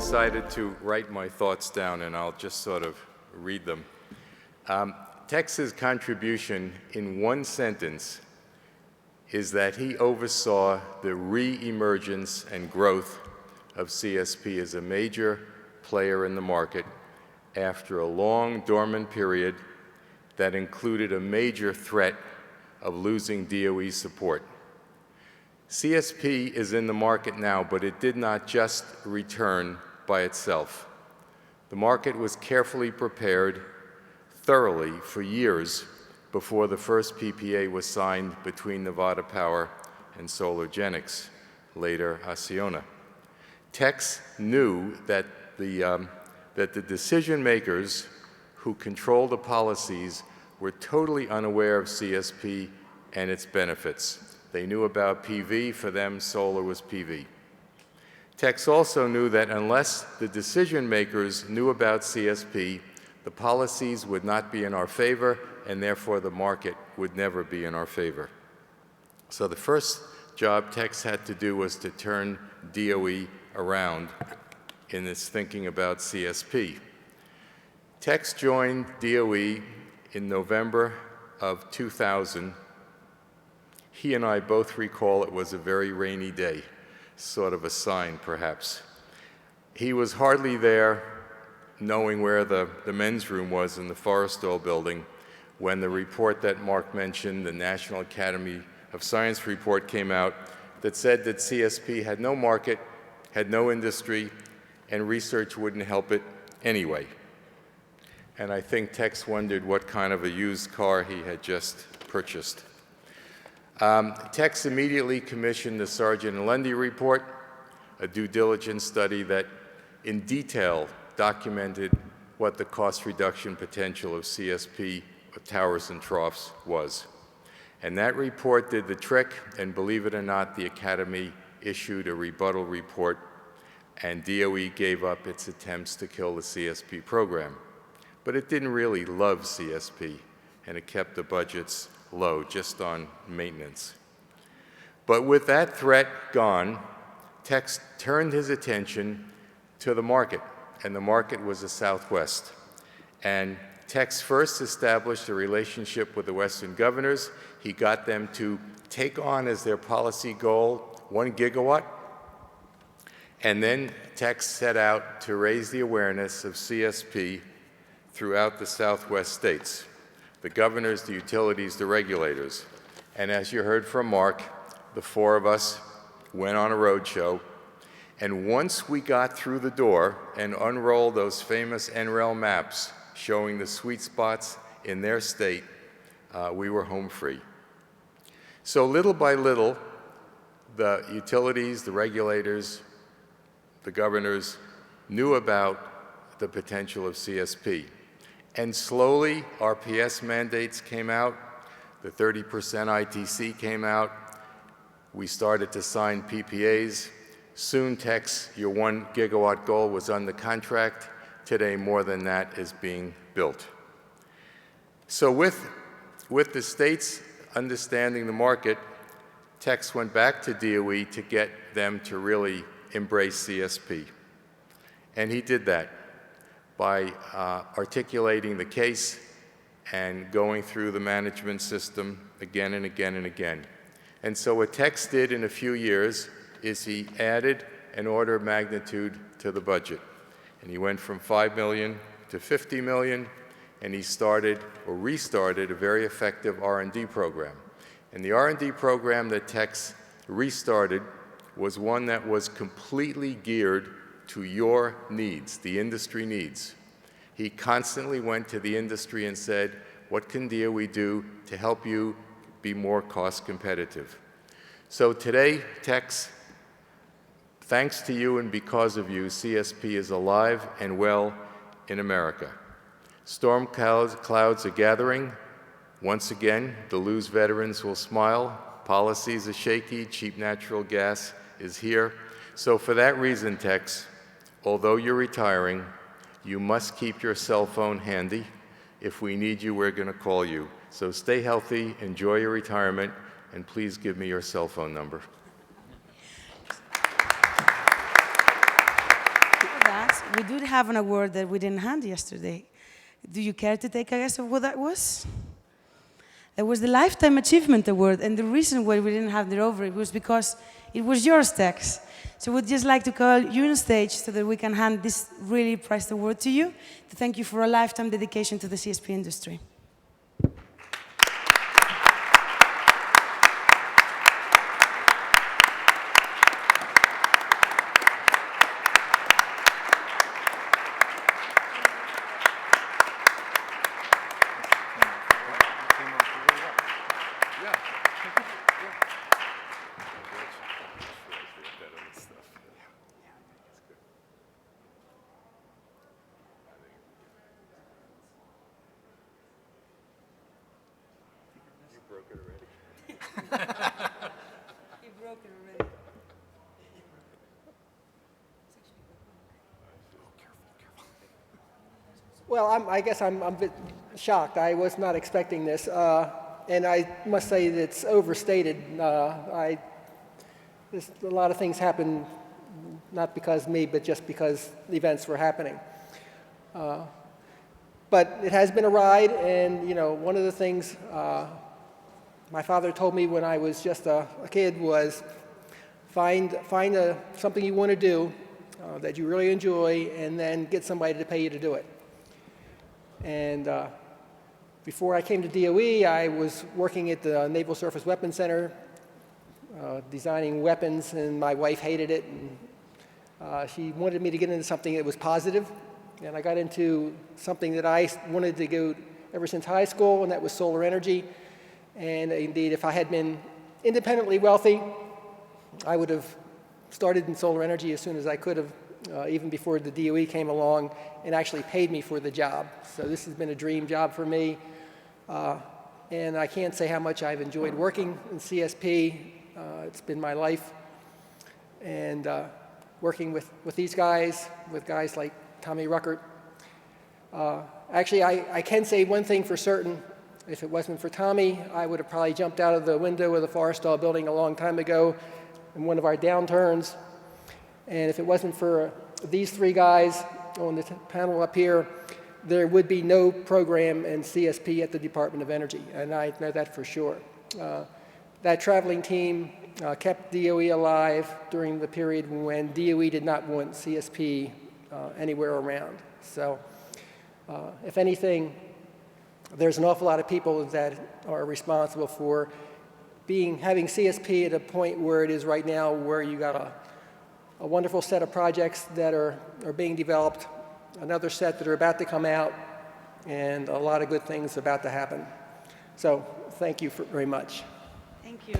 decided to write my thoughts down, and I'll just sort of read them. Tex's contribution in one sentence is that he oversaw the re-emergence and growth of CSP as a major player in the market after a long dormant period that included a major threat of losing DOE support. CSP is in the market now, but it did not just return by itself. The market was carefully prepared thoroughly for years before the first PPA was signed between Nevada Power and Solargenics, later Acciona. Tex knew that the decision makers who control the policies were totally unaware of CSP and its benefits. They knew about PV. For them, solar was PV. Tex also knew that unless the decision makers knew about CSP, the policies would not be in our favor, and therefore the market would never be in our favor. So the first job Tex had to do was to turn DOE around in its thinking about CSP. Tex joined DOE in November of 2000. He and I both recall it was a very rainy day, sort of a sign, perhaps. He was hardly there, knowing where the men's room was in the Forrestal building, when the report that Mark mentioned, the National Academy of Science report, came out that said that CSP had no market, had no industry, and research wouldn't help it anyway. And I think Tex wondered what kind of a used car he had just purchased. Tex immediately commissioned the Sargent and Lundy report, a due diligence study that in detail documented what the cost reduction potential of CSP towers and troughs was. And that report did the trick, and believe it or not, the Academy issued a rebuttal report, and DOE gave up its attempts to kill the CSP program. But it didn't really love CSP, and it kept the budgets low, just on maintenance. But with that threat gone, Tex turned his attention to the market, and the market was the Southwest. And Tex first established a relationship with the Western governors. He got them to take on as their policy goal 1 gigawatt. And then Tex set out to raise the awareness of CSP throughout the Southwest states, the governors, the utilities, the regulators. And as you heard from Mark, the four of us went on a roadshow. And once we got through the door and unrolled those famous NREL maps showing the sweet spots in their state, we were home free. So little by little, the utilities, the regulators, the governors knew about the potential of CSP. And slowly, RPS mandates came out, the 30% ITC came out, we started to sign PPAs. Soon, Tex, your 1 gigawatt goal was under contract. Today, more than that is being built. So with the states understanding the market, Tex went back to DOE to get them to really embrace CSP. And he did that by articulating the case and going through the management system again and again and again. And so what Tex did in a few years is he added an order of magnitude to the budget. And he went from $5 million to $50 million, and he started or restarted a very effective R&D program. And the R&D program that Tex restarted was one that was completely geared to your needs, the industry needs. He constantly went to the industry and said, what can DOE do to help you be more cost competitive? So today, Tex, thanks to you and because of you, CSP is alive and well in America. Storm clouds are gathering. Once again, the Lose veterans will smile. Policies are shaky. Cheap natural gas is here. So for that reason, Tex, although you're retiring, you must keep your cell phone handy. If we need you, we're going to call you. So stay healthy, enjoy your retirement, and please give me your cell phone number. That we do have an award that we didn't hand yesterday. Do you care to take a guess of what that was? That was the Lifetime Achievement Award, and the reason why we didn't have it over it was because it was yours, Tex. So we'd just like to call you on stage so that we can hand this really prized award to you to thank you for a lifetime dedication to the CSP industry. Broke it already. You broke it already. Well, I guess I'm a bit shocked. I was not expecting this, and I must say that it's overstated. A lot of things happen not because of me, but just because the events were happening. But it has been a ride, and one of the things my father told me when I was just a kid was find something you want to do that you really enjoy, and then get somebody to pay you to do it. And before I came to DOE, I was working at the Naval Surface Weapons Center, designing weapons, and my wife hated it. And she wanted me to get into something that was positive, and I got into something that I wanted to go ever since high school, and that was solar energy. And indeed, if I had been independently wealthy, I would have started in solar energy as soon as I could have, even before the DOE came along and actually paid me for the job. So this has been a dream job for me. And I can't say how much I've enjoyed working in CSP. It's been my life. And working with these guys, with guys like Tommy Ruckert. Actually, I can say one thing for certain. If it wasn't for Tommy, I would have probably jumped out of the window of the Forrestal building a long time ago in one of our downturns. And if it wasn't for these three guys on the panel up here, there would be no program in CSP at the Department of Energy, and I know that for sure. That traveling team kept DOE alive during the period when DOE did not want CSP anywhere around. So if anything, there's an awful lot of people that are responsible for having CSP at a point where it is right now, where you got a wonderful set of projects that are being developed, another set that are about to come out, and a lot of good things about to happen. So thank you very much. Thank you.